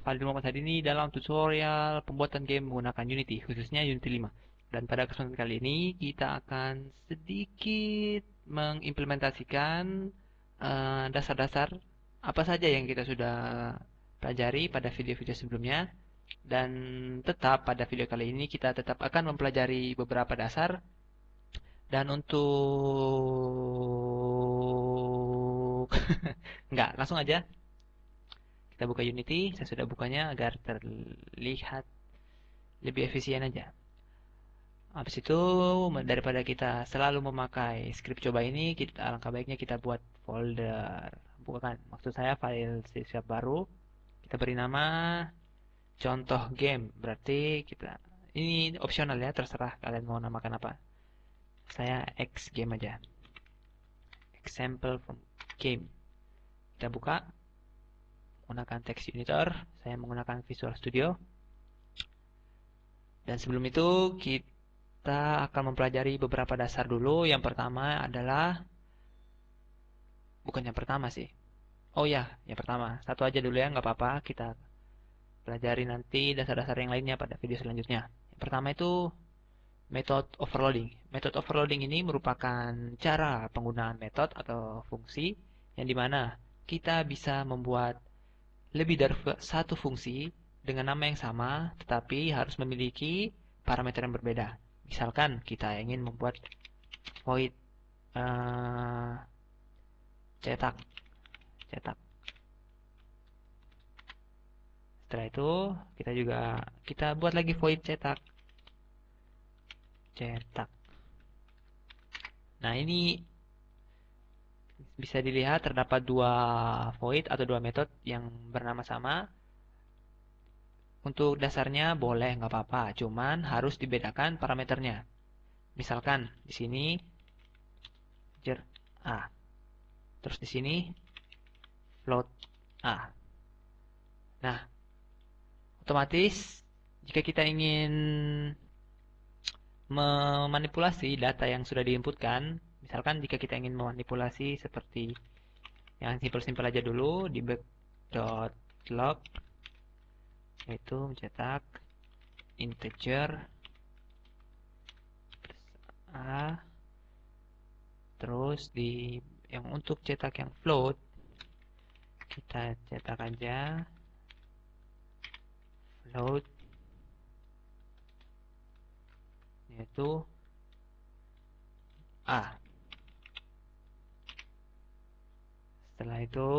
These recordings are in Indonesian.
Fadil Muhammad hari ini dalam tutorial pembuatan game menggunakan Unity, khususnya Unity 5. Dan pada kesempatan kali ini kita akan sedikit mengimplementasikan dasar-dasar apa saja yang kita sudah pelajari pada video-video sebelumnya. Dan tetap pada video kali ini kita tetap akan mempelajari beberapa dasar. Dan untuk enggak, langsung aja kita buka Unity. Saya sudah bukanya agar terlihat lebih efisien aja. Habis itu, daripada kita selalu memakai script coba ini, alangkah baiknya kita buat folder. Bukan, maksud saya file C# baru. Kita beri nama contoh game. Berarti ini opsional ya, terserah kalian mau namakan apa. Saya X game aja. Example from game. Kita buka. Menggunakan text editor, saya menggunakan Visual Studio. Dan sebelum itu kita akan mempelajari beberapa dasar dulu. Yang pertama adalah, bukan yang pertama sih. Oh ya, yang pertama. Satu aja dulu ya, nggak apa-apa. Kita pelajari nanti dasar-dasar yang lainnya pada video selanjutnya. Yang pertama itu method overloading. Method overloading ini merupakan cara penggunaan metode atau fungsi yang dimana kita bisa membuat lebih dari satu fungsi dengan nama yang sama, tetapi harus memiliki parameter yang berbeda. Misalkan kita ingin membuat void cetak. Setelah itu kita buat lagi void cetak. Nah, ini bisa dilihat terdapat dua void atau dua metode yang bernama sama. Untuk dasarnya boleh nggak apa-apa, cuman harus dibedakan parameternya. Misalkan di sini integer a, terus di sini float a. Nah, otomatis jika kita ingin memanipulasi data yang sudah diinputkan, misalkan jika kita ingin memanipulasi seperti yang simpel-simpel aja dulu, debug.log, yaitu mencetak integer a, terus yang untuk cetak yang float kita cetak aja float, yaitu a. Setelah itu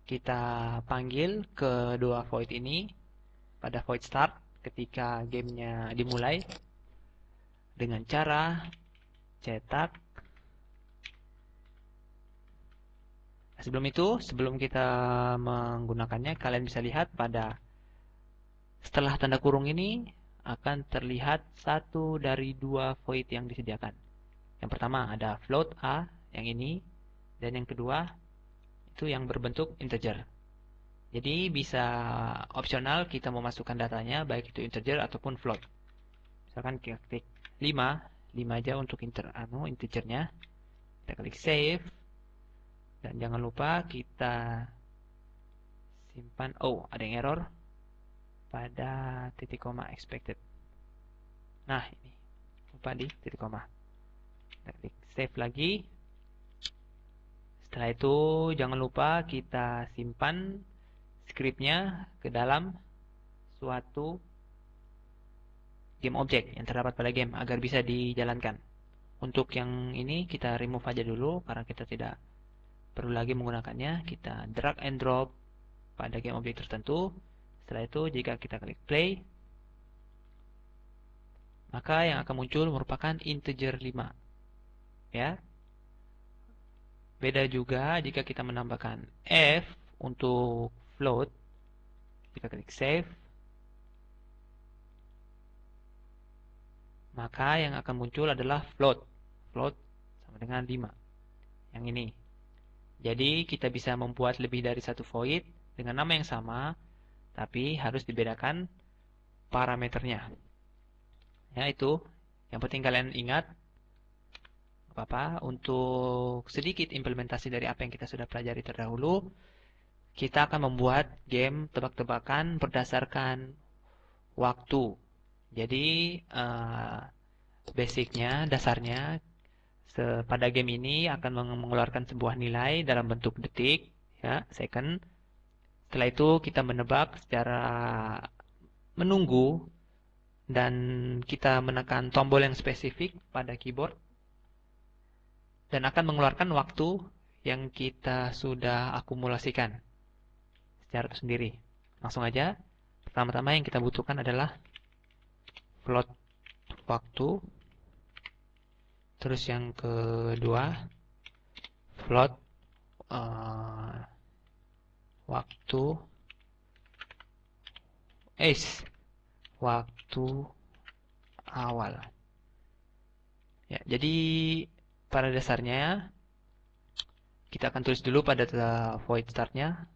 kita panggil kedua void ini pada void start ketika gamenya dimulai dengan cara cetak. Sebelum kita menggunakannya, kalian bisa lihat setelah tanda kurung ini akan terlihat satu dari dua void yang disediakan. Yang pertama ada float a yang ini, dan yang kedua itu yang berbentuk integer. Jadi bisa opsional kita memasukkan datanya baik itu integer ataupun float. Misalkan kita klik 5 aja untuk integernya. Kita klik save. Dan jangan lupa kita simpan. Oh, ada yang error pada titik koma expected. Nah, ini lupa di titik koma. Kita klik save lagi. Setelah itu jangan lupa kita simpan scriptnya ke dalam suatu game object yang terdapat pada game agar bisa dijalankan. Untuk yang ini kita remove aja dulu karena kita tidak perlu lagi menggunakannya. Kita drag and drop pada game object tertentu. Setelah itu jika kita klik play, maka yang akan muncul merupakan integer 5. Ya. Beda juga jika kita menambahkan f untuk float. Kita klik save, maka yang akan muncul adalah float. Float sama dengan 5. Yang ini. Jadi kita bisa membuat lebih dari satu void dengan nama yang sama, tapi harus dibedakan parameternya. Ya, itu yang penting kalian ingat. Apa-apa, untuk sedikit implementasi dari apa yang kita sudah pelajari terdahulu, kita akan membuat game tebak-tebakan berdasarkan waktu. Jadi basicnya, dasarnya pada game ini akan mengeluarkan sebuah nilai dalam bentuk detik, ya, second. Setelah itu kita menebak secara menunggu dan kita menekan tombol yang spesifik pada keyboard dan akan mengeluarkan waktu yang kita sudah akumulasikan secara tersendiri. Langsung aja. Pertama-tama yang kita butuhkan adalah float waktu. Terus yang kedua, float waktu waktu awal. Ya, jadi pada dasarnya kita akan tulis dulu pada void startnya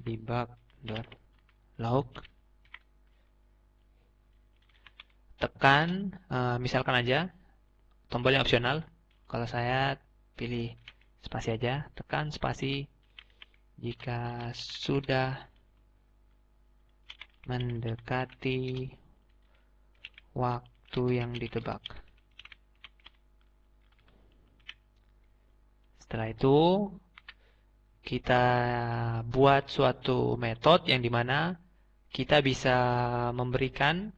debug.log, tekan misalkan aja tombol yang opsional. Kalau saya pilih spasi aja, tekan spasi jika sudah mendekati waktu yang ditebak. Setelah itu kita buat suatu metode yang dimana kita bisa memberikan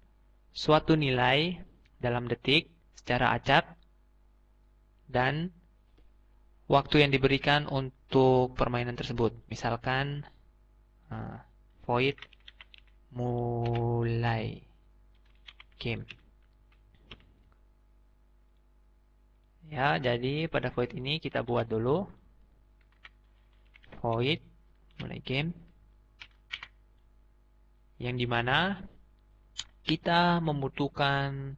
suatu nilai dalam detik secara acak dan waktu yang diberikan untuk permainan tersebut. Misalkan void mulai game. Ya, jadi pada void ini kita buat dulu void mulai game yang dimana kita membutuhkan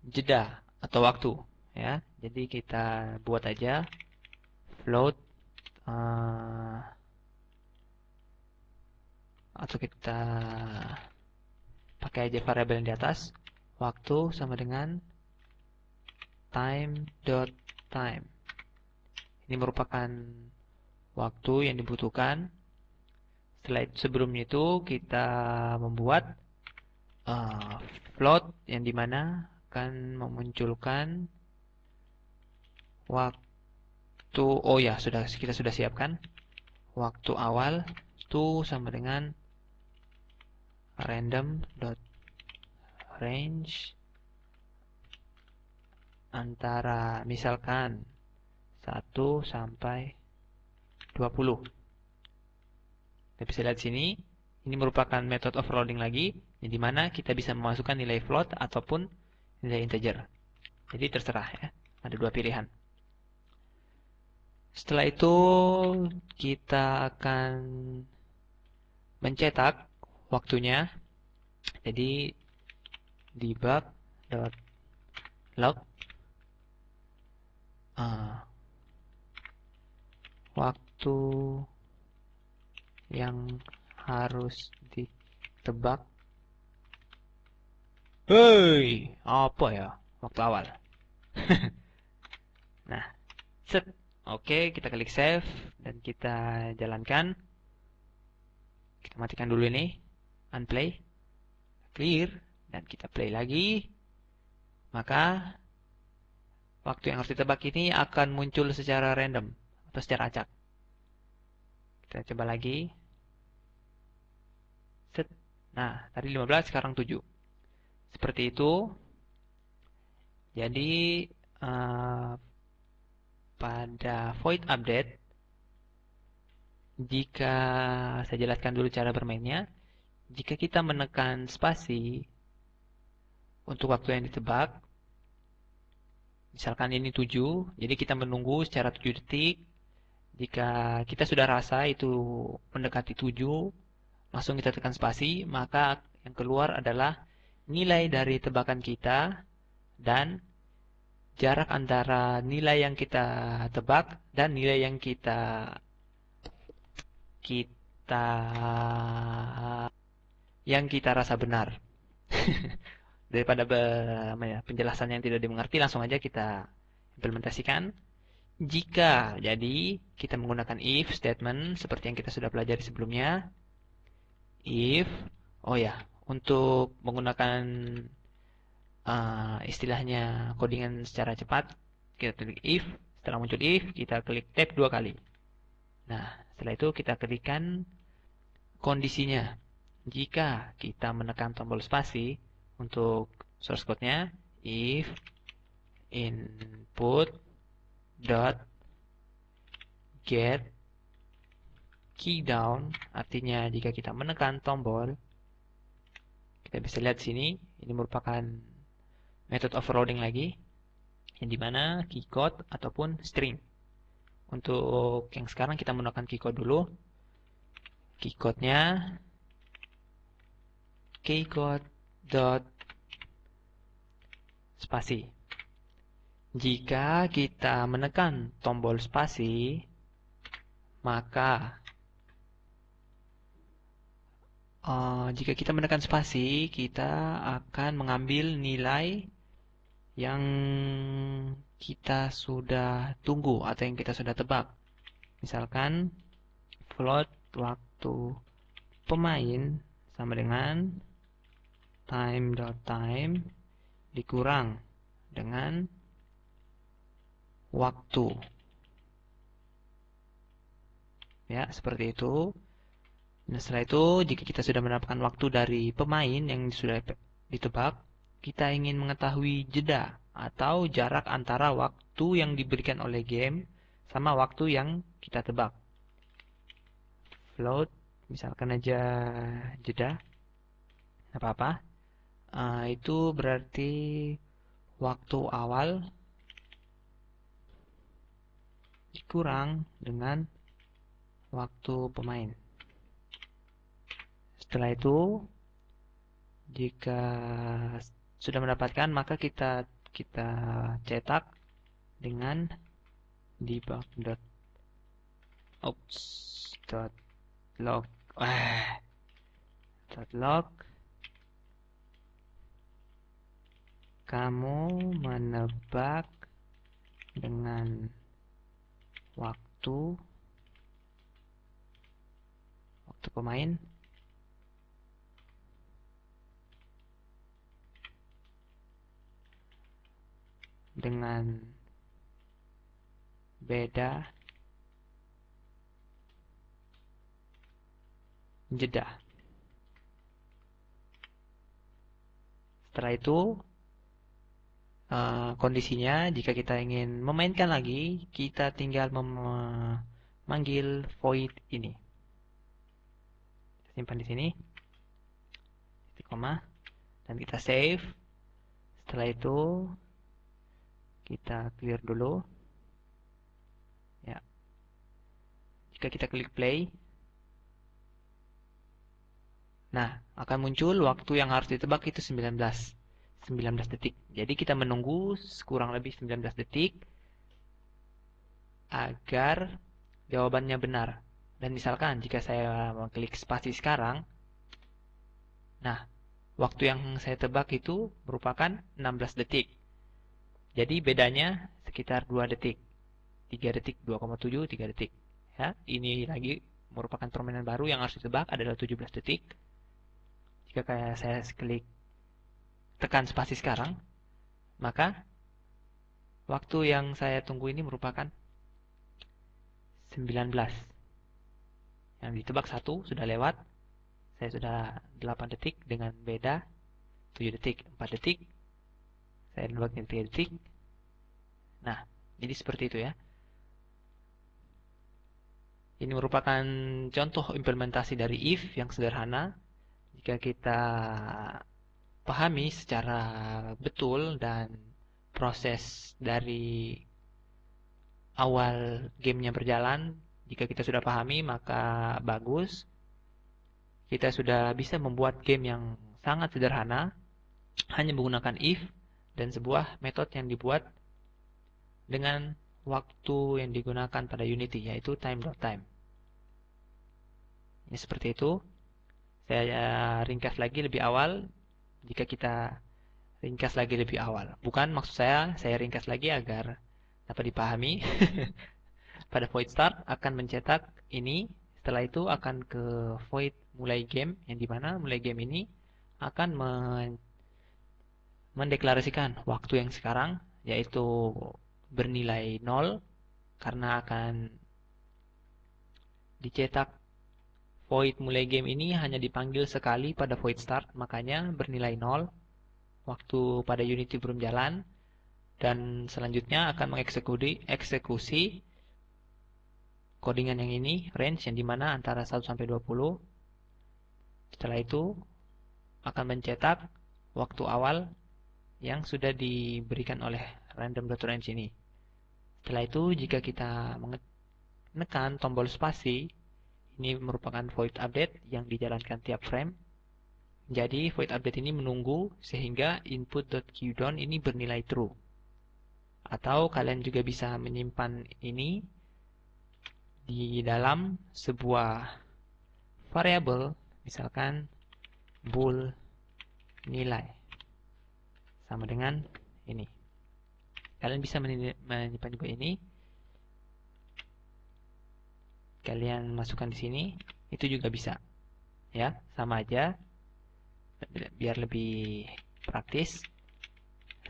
jeda atau waktu, ya. Jadi kita buat aja float atau kita pakai aja variabel yang di atas, waktu sama dengan time.time. Ini merupakan waktu yang dibutuhkan. Sebelumnya itu kita membuat float yang dimana akan memunculkan waktu, oh ya, kita sudah siapkan waktu awal itu sama dengan random.range antara misalkan 1 sampai 20. Kita bisa lihat sini, ini merupakan method overloading lagi, di mana kita bisa memasukkan nilai float ataupun nilai integer. Jadi terserah, ya, ada dua pilihan. Setelah itu kita akan mencetak waktunya. Jadi debug.log waktu yang harus ditebak. Hei, apa ya? Waktu awal. Nah, set. Oke, kita klik save dan kita jalankan. Kita matikan dulu ini, unplay, clear, dan kita play lagi. Maka waktu yang harus ditebak ini akan muncul secara random atau secara acak. Kita coba lagi. Set. Nah, tadi 15, sekarang 7. Seperti itu. Jadi pada void update, jika saya jelaskan dulu cara bermainnya, jika kita menekan spasi untuk waktu yang ditebak, misalkan ini 7, jadi kita menunggu secara 7 detik. Jika kita sudah rasa itu mendekati 7, langsung kita tekan spasi, maka yang keluar adalah nilai dari tebakan kita dan jarak antara nilai yang kita tebak dan nilai yang kita rasa benar. Daripada penjelasan yang tidak dimengerti, langsung aja kita implementasikan. Jika, jadi kita menggunakan if statement seperti yang kita sudah pelajari sebelumnya. If, oh ya, untuk menggunakan istilahnya codingan secara cepat, kita klik if, setelah muncul if, kita klik tab 2 kali. Nah, setelah itu kita klikkan kondisinya. Jika kita menekan tombol spasi untuk source code-nya, if input dot get key down, artinya jika kita menekan tombol, kita bisa lihat sini, ini merupakan metode overloading lagi, yang dimana key code ataupun string. Untuk yang sekarang kita menggunakan key code dulu. Key code-nya keycode dot spasi. Jika kita menekan tombol spasi, maka jika kita menekan spasi, kita akan mengambil nilai yang kita sudah tunggu atau yang kita sudah tebak. Misalkan float waktu pemain sama dengan time.time dikurang dengan waktu. Ya, seperti itu. Nah, setelah itu, jika kita sudah mendapatkan waktu dari pemain yang sudah ditebak, kita ingin mengetahui jeda atau jarak antara waktu yang diberikan oleh game sama waktu yang kita tebak. Float, misalkan aja jeda, apa-apa. Itu berarti waktu awal dikurang dengan waktu pemain. Setelah itu, jika sudah mendapatkan, maka kita cetak dengan debug.log kamu menebak dengan waktu pemain dengan beda jeda. Setelah itu kondisinya jika kita ingin memainkan lagi, kita tinggal memanggil void ini. Simpan di sini, titik koma, dan kita save. Setelah itu kita clear dulu. Ya. Jika kita klik play, nah akan muncul waktu yang harus ditebak itu 19 detik. Jadi kita menunggu kurang lebih 19 detik agar jawabannya benar. Dan misalkan jika saya mengklik spasi sekarang, nah waktu yang saya tebak itu merupakan 16 detik. Jadi bedanya sekitar 2 detik. 3 detik, 2,7, 3 detik. Ya, ini lagi merupakan permainan baru yang harus ditebak adalah 17 detik. Jika kayak saya klik tekan spasi sekarang, maka waktu yang saya tunggu ini merupakan 19. Yang ditebak 1 sudah lewat. Saya sudah 8 detik dengan beda 7 detik, 4 detik. Saya nebak 3 detik. Nah, jadi seperti itu ya. Ini merupakan contoh implementasi dari if yang sederhana. Jika kita pahami secara betul dan proses dari awal gamenya berjalan, jika kita sudah pahami maka bagus. Kita sudah bisa membuat game yang sangat sederhana hanya menggunakan if dan sebuah metode yang dibuat dengan waktu yang digunakan pada Unity, yaitu time.time. Ini seperti itu. Saya ringkas lagi lebih awal. Jika kita ringkas lagi lebih awal, bukan maksud saya ringkas lagi agar dapat dipahami. Pada void start akan mencetak ini, setelah itu akan ke void mulai game, yang dimana mulai game ini akan mendeklarasikan waktu yang sekarang, yaitu bernilai 0 karena akan dicetak void mulai game ini hanya dipanggil sekali pada void start, makanya bernilai 0 waktu pada Unity belum jalan, dan selanjutnya akan mengeksekusi codingan yang ini, range yang dimana antara 1 sampai 20. Setelah itu akan mencetak waktu awal yang sudah diberikan oleh random.range ini. Setelah itu jika kita menekan tombol spasi, ini merupakan void update yang dijalankan tiap frame. Jadi void update ini menunggu sehingga input.qdown ini bernilai true. Atau kalian juga bisa menyimpan ini di dalam sebuah variabel, misalkan bool nilai sama dengan ini. Kalian bisa menyimpan juga ini. Kalian masukkan di sini, itu juga bisa. Ya, sama aja. Biar lebih praktis,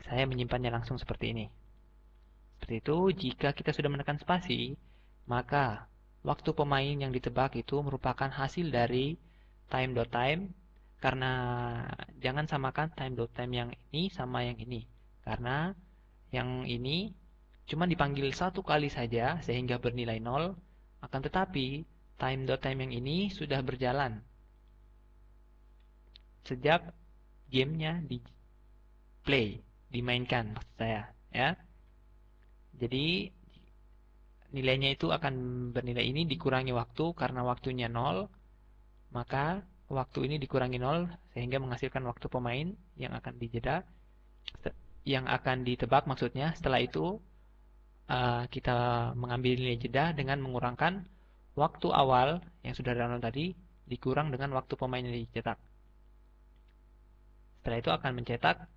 saya menyimpannya langsung seperti ini. Seperti itu, jika kita sudah menekan spasi, maka waktu pemain yang ditebak itu merupakan hasil dari time.time, karena jangan samakan time.time yang ini sama yang ini. Karena yang ini cuma dipanggil satu kali saja sehingga bernilai 0, akan tetapi time.time yang ini sudah berjalan sejak gamenya di play, dimainkan maksud saya, ya. Jadi nilainya itu akan bernilai ini dikurangi waktu, karena waktunya 0, maka waktu ini dikurangi 0 sehingga menghasilkan waktu pemain yang akan dijeda, yang akan ditebak maksudnya. Setelah itu kita mengambil nilai jeda dengan mengurangkan waktu awal yang sudah download tadi dikurang dengan waktu pemain yang dicetak. Setelah itu akan mencetak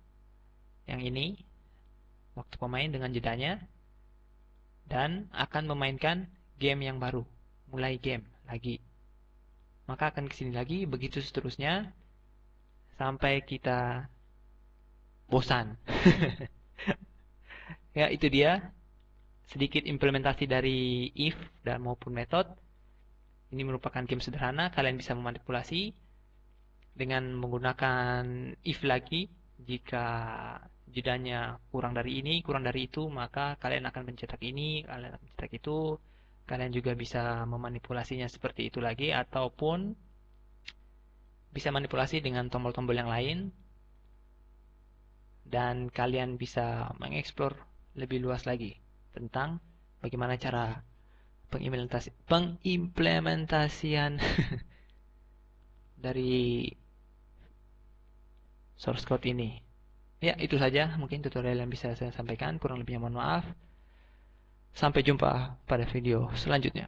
yang ini, waktu pemain dengan jedanya, dan akan memainkan game yang baru, mulai game lagi. Maka akan kesini lagi, begitu seterusnya, sampai kita bosan. Ya, itu dia sedikit implementasi dari if dan maupun method. Ini merupakan game sederhana, kalian bisa memanipulasi dengan menggunakan if lagi. Jika jedanya kurang dari ini, kurang dari itu, maka kalian akan mencetak ini, kalian akan mencetak itu. Kalian juga bisa memanipulasinya seperti itu lagi, ataupun bisa manipulasi dengan tombol-tombol yang lain. Dan kalian bisa mengeksplor lebih luas lagi tentang bagaimana cara pengimplementasian dari source code ini. Ya, itu saja mungkin tutorial yang bisa saya sampaikan. Kurang lebihnya mohon maaf. Sampai jumpa pada video selanjutnya.